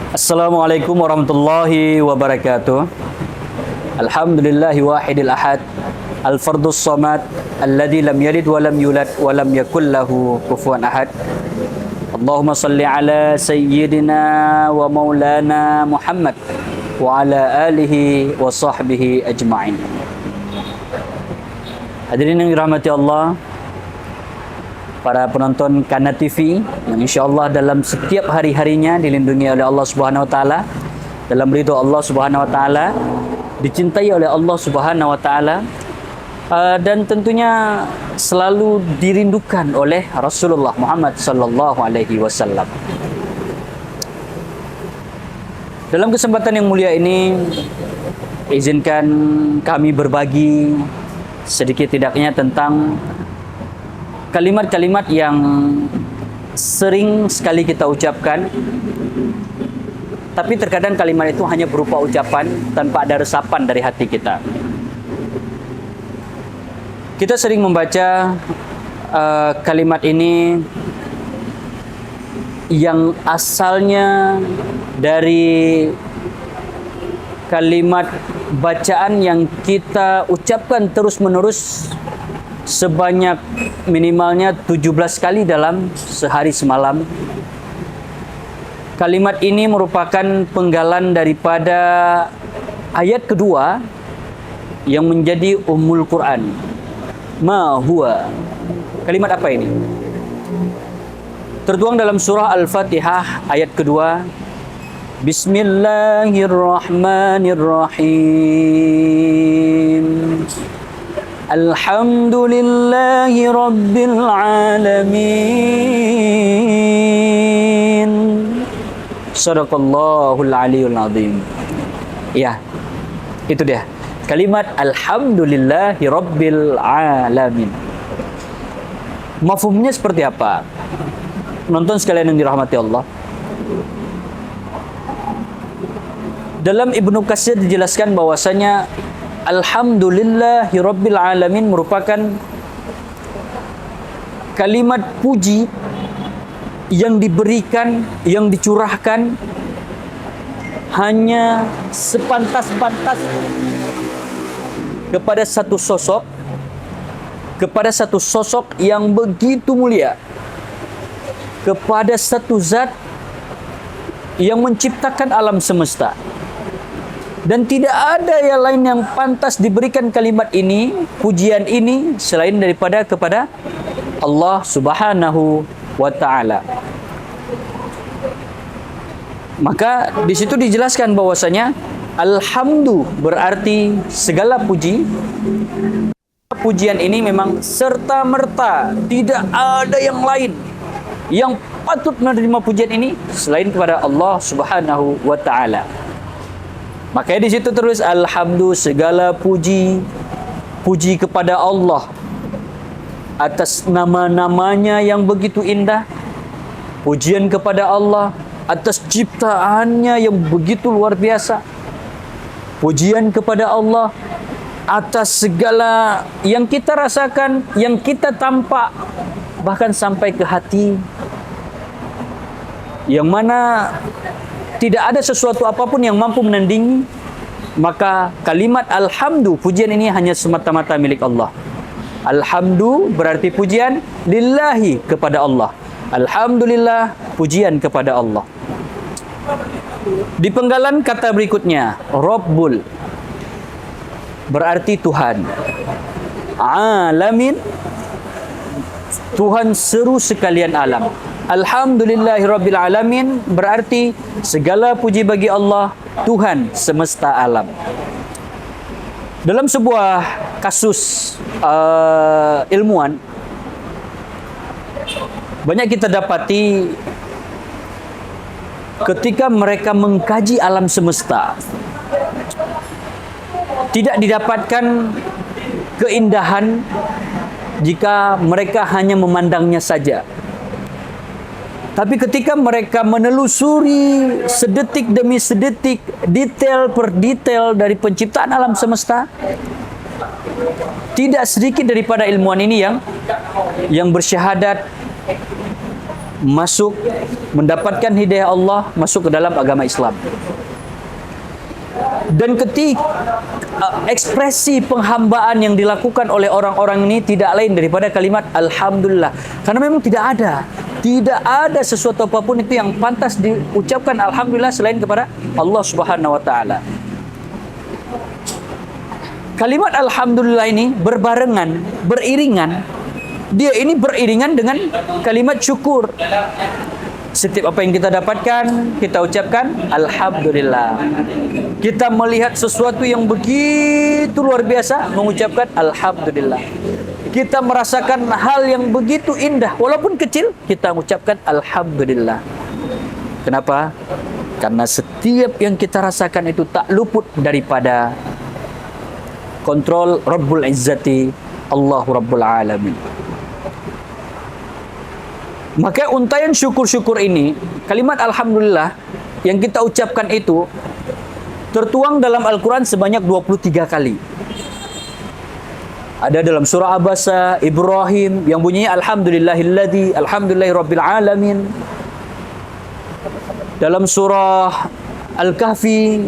Assalamualaikum warahmatullahi wabarakatuh. Alhamdulillahi wahidil ahad, al-fardus samad, alladzi lam yalid wa lam yulad wa lam yakul lahu kufuwan ahad. Allahumma salli ala sayyidina wa maulana Muhammad wa ala alihi wa sahbihi ajma'in. Hadirin yang dirahmati Allah, para penonton Kana TV yang insyaAllah dalam setiap hari-harinya dilindungi oleh Allah Subhanahu Wa Taala, dalam ridho Allah Subhanahu Wa Taala, dicintai oleh Allah Subhanahu Wa Taala, dan tentunya selalu dirindukan oleh Rasulullah Muhammad Sallallahu Alaihi Wasallam. Dalam kesempatan yang mulia ini, izinkan kami berbagi sedikit tidaknya tentang kalimat-kalimat yang sering sekali kita ucapkan, tapi terkadang kalimat itu hanya berupa ucapan tanpa ada resapan dari hati kita. Kita sering membaca kalimat ini yang asalnya dari kalimat bacaan yang kita ucapkan terus-menerus sebanyak minimalnya 17 kali dalam sehari semalam. Kalimat ini merupakan penggalan daripada ayat kedua yang menjadi Ummul Quran. Ma huwa. Kalimat apa ini? Tertuang dalam surah Al-Fatihah ayat kedua. Bismillahirrahmanirrahim. Alhamdulillahi Rabbil Alamin. Sadaqallahul Aliyul Azim. Ya, itu dia. Kalimat Alhamdulillahi Rabbil Alamin. Mafhumnya seperti apa? Nonton sekalian yang dirahmati Allah. Dalam Ibnu Katsir dijelaskan bahwasanya Alhamdulillahi Rabbil Alamin merupakan kalimat puji yang diberikan, yang dicurahkan hanya sepantas-pantas kepada satu sosok yang begitu mulia, kepada satu zat yang menciptakan alam semesta. Dan tidak ada yang lain yang pantas diberikan kalimat ini, pujian ini, selain daripada kepada Allah Subhanahu wa Ta'ala. Maka di situ dijelaskan bahwasanya alhamdu berarti segala puji. Pujian ini memang serta-merta tidak ada yang lain yang patut menerima pujian ini selain kepada Allah Subhanahu wa Ta'ala. Makanya di situ terus alhamdu, segala puji kepada Allah atas nama-namanya yang begitu indah. Pujian kepada Allah atas ciptaannya yang begitu luar biasa. Pujian kepada Allah atas segala yang kita rasakan, yang kita tampak, bahkan sampai ke hati, yang mana tidak ada sesuatu apapun yang mampu menandingi. Maka kalimat alhamdu, pujian ini hanya semata-mata milik Allah. Alhamdu berarti pujian lillahi, kepada Allah. Alhamdulillah, pujian kepada Allah. Di penggalan kata berikutnya, Rabbul berarti Tuhan. Alamin, Tuhan seru sekalian alam. Alhamdulillahi Rabbil Alamin berarti segala puji bagi Allah, Tuhan semesta alam. Dalam sebuah kasus ilmuwan, banyak kita dapati ketika mereka mengkaji alam semesta, tidak didapatkan keindahan jika mereka hanya memandangnya saja. Tapi ketika mereka menelusuri sedetik demi sedetik, detail per detail dari penciptaan alam semesta, tidak sedikit daripada ilmuwan ini yang bersyahadat masuk, mendapatkan hidayah Allah, masuk ke dalam agama Islam. Dan ketika ekspresi penghambaan yang dilakukan oleh orang-orang ini tidak lain daripada kalimat Alhamdulillah. Karena memang tidak ada sesuatu apapun itu yang pantas diucapkan Alhamdulillah selain kepada Allah Subhanahu wa Ta'ala. Kalimat Alhamdulillah ini beriringan. Dia ini beriringan dengan kalimat syukur. Setiap apa yang kita dapatkan, kita ucapkan Alhamdulillah. Kita melihat sesuatu yang begitu luar biasa, mengucapkan Alhamdulillah. Kita merasakan hal yang begitu indah, walaupun kecil, kita mengucapkan Alhamdulillah. Kenapa? Karena setiap yang kita rasakan itu tak luput daripada kontrol Rabbul Izzati, Allahu Rabbul Alamin. Maka untayan syukur-syukur ini, kalimat Alhamdulillah yang kita ucapkan itu tertuang dalam Al-Quran sebanyak 23 kali. Ada dalam surah Abasa, Ibrahim yang bunyinya Alhamdulillahilladzi, Alhamdulillahi Rabbil Alamin. Dalam surah Al-Kahfi,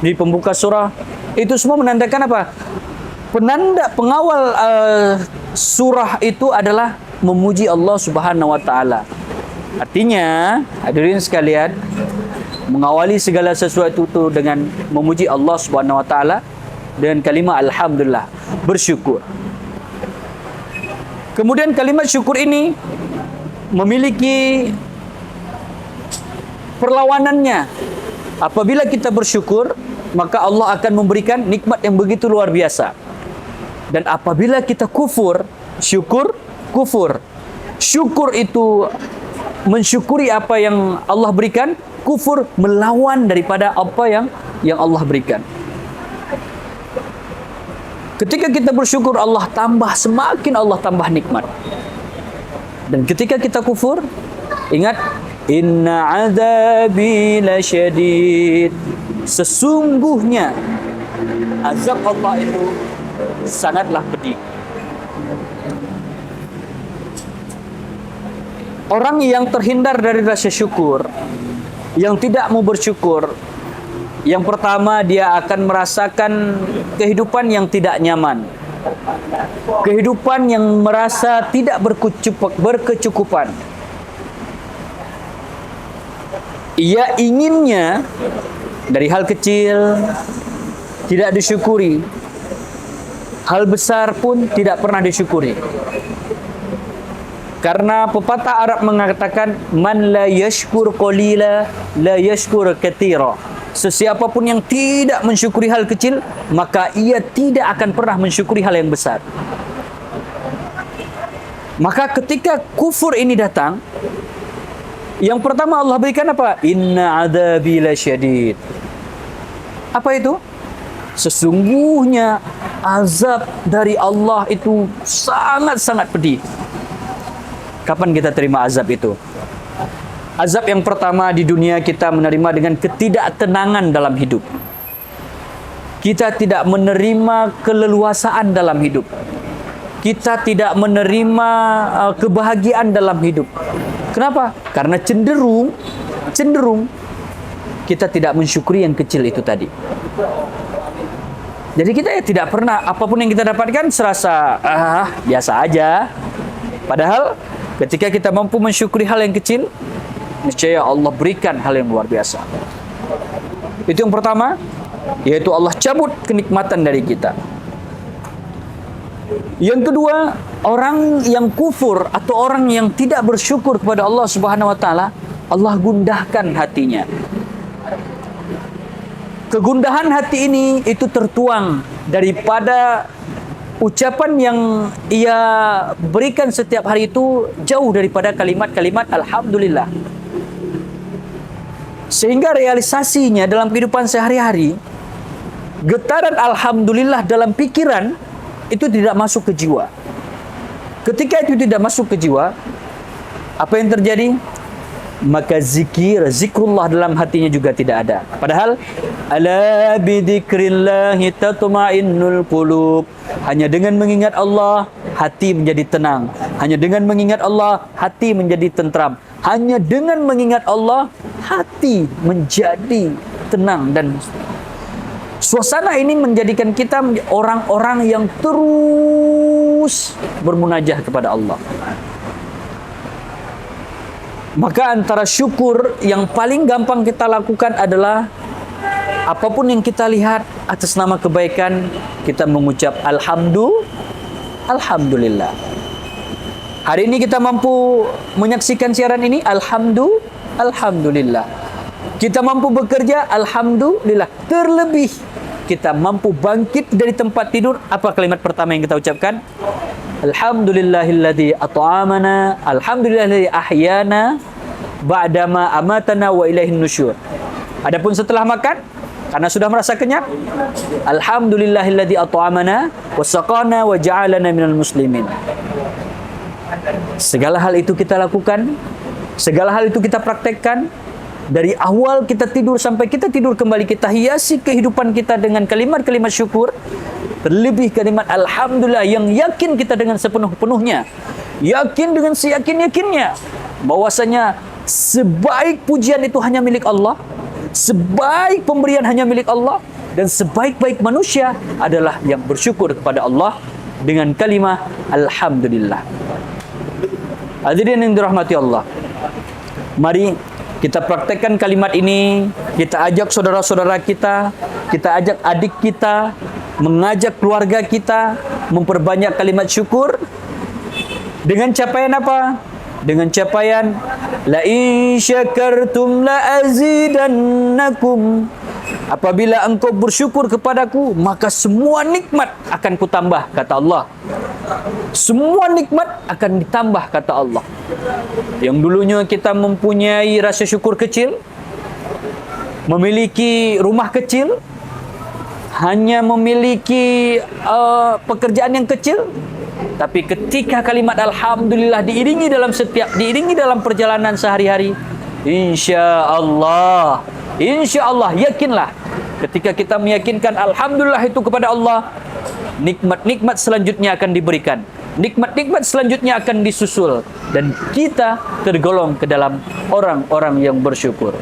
di pembuka surah, itu semua menandakan apa? Pengawal surah itu adalah memuji Allah Subhanahu wa Ta'ala. Artinya, hadirin sekalian, mengawali segala sesuatu itu dengan memuji Allah Subhanahu wa Ta'ala dengan kalimat Alhamdulillah, bersyukur. Kemudian kalimat syukur ini memiliki perlawanannya. Apabila kita bersyukur, maka Allah akan memberikan nikmat yang begitu luar biasa. Dan apabila kita kufur, kufur. Syukur itu mensyukuri apa yang Allah berikan, kufur melawan daripada apa yang Allah berikan. Ketika kita bersyukur, semakin Allah tambah nikmat. Dan ketika kita kufur, ingat, inna azabi lasyadid. Sesungguhnya azab Allah itu sangatlah pedih. Orang yang terhindar dari rasa syukur, yang tidak mau bersyukur, yang pertama dia akan merasakan kehidupan yang tidak nyaman. Kehidupan yang merasa tidak berkecukupan. Ia inginnya dari hal kecil tidak disyukuri, hal besar pun tidak pernah disyukuri. Karena pepatah Arab mengatakan man la yashkur qalila la yashkur katsira. Sesiapapun yang tidak mensyukuri hal kecil, maka ia tidak akan pernah mensyukuri hal yang besar. Maka ketika kufur ini datang, yang pertama Allah berikan apa? Inna adzabi lasyadid. Apa itu? Sesungguhnya azab dari Allah itu sangat-sangat pedih. Kapan kita terima azab itu? Azab yang pertama di dunia kita menerima dengan ketidaktenangan dalam hidup. Kita tidak menerima keleluasaan dalam hidup. Kita tidak menerima kebahagiaan dalam hidup. Kenapa? Karena cenderung kita tidak mensyukuri yang kecil itu tadi. Jadi kita tidak pernah, apapun yang kita dapatkan serasa biasa aja. Padahal ketika kita mampu mensyukuri hal yang kecil, niscaya Allah berikan hal yang luar biasa. Itu yang pertama, yaitu Allah cabut kenikmatan dari kita. Yang kedua, orang yang kufur atau orang yang tidak bersyukur kepada Allah Subhanahu wa Ta'ala, Allah gundahkan hatinya. Kegundahan hati ini itu tertuang daripada ucapan yang ia berikan setiap hari itu jauh daripada kalimat-kalimat Alhamdulillah. Sehingga realisasinya dalam kehidupan sehari-hari, getaran Alhamdulillah dalam pikiran itu tidak masuk ke jiwa. Ketika itu tidak masuk ke jiwa, apa yang terjadi? Maka zikrullah dalam hatinya juga tidak ada. Padahal ala bidzikrillahi tatma'innul qulub. Hanya dengan mengingat Allah, hati menjadi tenang. Hanya dengan mengingat Allah, hati menjadi tentram. Hanya dengan mengingat Allah, hati menjadi tenang, dan suasana ini menjadikan kita orang-orang yang terus bermunajah kepada Allah. Maka antara syukur yang paling gampang kita lakukan adalah apapun yang kita lihat atas nama kebaikan, kita mengucap Alhamdulillah. Hari ini kita mampu menyaksikan siaran ini, Alhamdulillah. Kita mampu bekerja, Alhamdulillah. Terlebih kita mampu bangkit dari tempat tidur, apa kalimat pertama yang kita ucapkan? Alhamdulillahilladzi at'amana, alhamdulillahilladzi ahyana ba'dama amatana wa ilaihin nusyur. Adapun setelah makan, karena sudah merasa kenyang, alhamdulillahilladzi at'amana wa saqana wa ja'alana minal muslimin. Segala hal itu kita lakukan, segala hal itu kita praktekkan. Dari awal kita tidur sampai kita tidur kembali, kita hiasi kehidupan kita dengan kalimat-kalimat syukur. Terlebih kalimat Alhamdulillah yang yakin kita dengan sepenuh-penuhnya. Yakin dengan seyakin-yakinnya bahwasanya sebaik pujian itu hanya milik Allah, sebaik pemberian hanya milik Allah, dan sebaik-baik manusia adalah yang bersyukur kepada Allah dengan kalimat Alhamdulillah. Hadirin yang dirahmati Allah, mari kita praktekkan kalimat ini. Kita ajak saudara-saudara kita ajak adik kita, mengajak keluarga kita memperbanyak kalimat syukur. Dengan capaian apa? Dengan capaian la in syakartum la azidannakum. Apabila engkau bersyukur kepadaku, maka semua nikmat akan kutambah, kata Allah. Semua nikmat akan ditambah, kata Allah. Yang dulunya kita mempunyai rasa syukur kecil, memiliki rumah kecil, hanya memiliki pekerjaan yang kecil, tapi ketika kalimat Alhamdulillah diiringi dalam perjalanan sehari-hari, insya Allah, yakinlah, ketika kita meyakinkan Alhamdulillah itu kepada Allah, nikmat-nikmat selanjutnya akan diberikan, nikmat-nikmat selanjutnya akan disusul, dan kita tergolong ke dalam orang-orang yang bersyukur.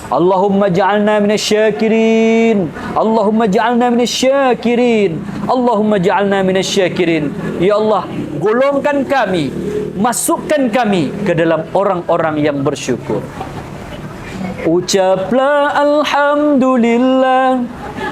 Allahumma ja'alna minasyakirin, Allahumma ja'alna minasyakirin, Allahumma ja'alna minasyakirin. Ya Allah, golongkan kami, masukkan kami ke dalam orang-orang yang bersyukur. Ucaplah Alhamdulillah,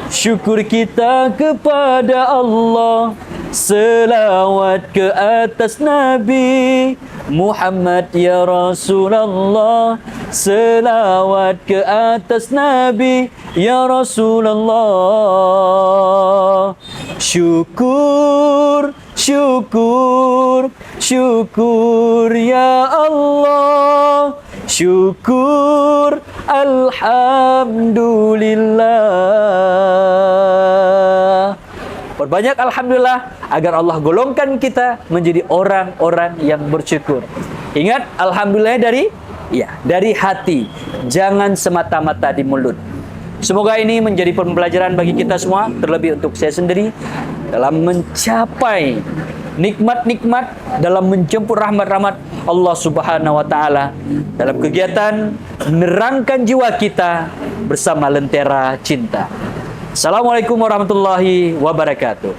syukur kita kepada Allah. Selawat ke atas Nabi Muhammad ya Rasulullah. Selawat ke atas Nabi ya Rasulullah. Syukur, syukur, syukur ya Allah. Syukur, Alhamdulillah. Perbanyak Alhamdulillah agar Allah golongkan kita menjadi orang-orang yang bersyukur. Ingat, Alhamdulillah dari hati, jangan semata-mata di mulut. Semoga ini menjadi pembelajaran bagi kita semua, terlebih untuk saya sendiri, dalam mencapai nikmat-nikmat, dalam menjemput rahmat-rahmat Allah Subhanahu wa Ta'ala, dalam kegiatan menerangkan jiwa kita bersama lentera cinta. Assalamualaikum warahmatullahi wabarakatuh.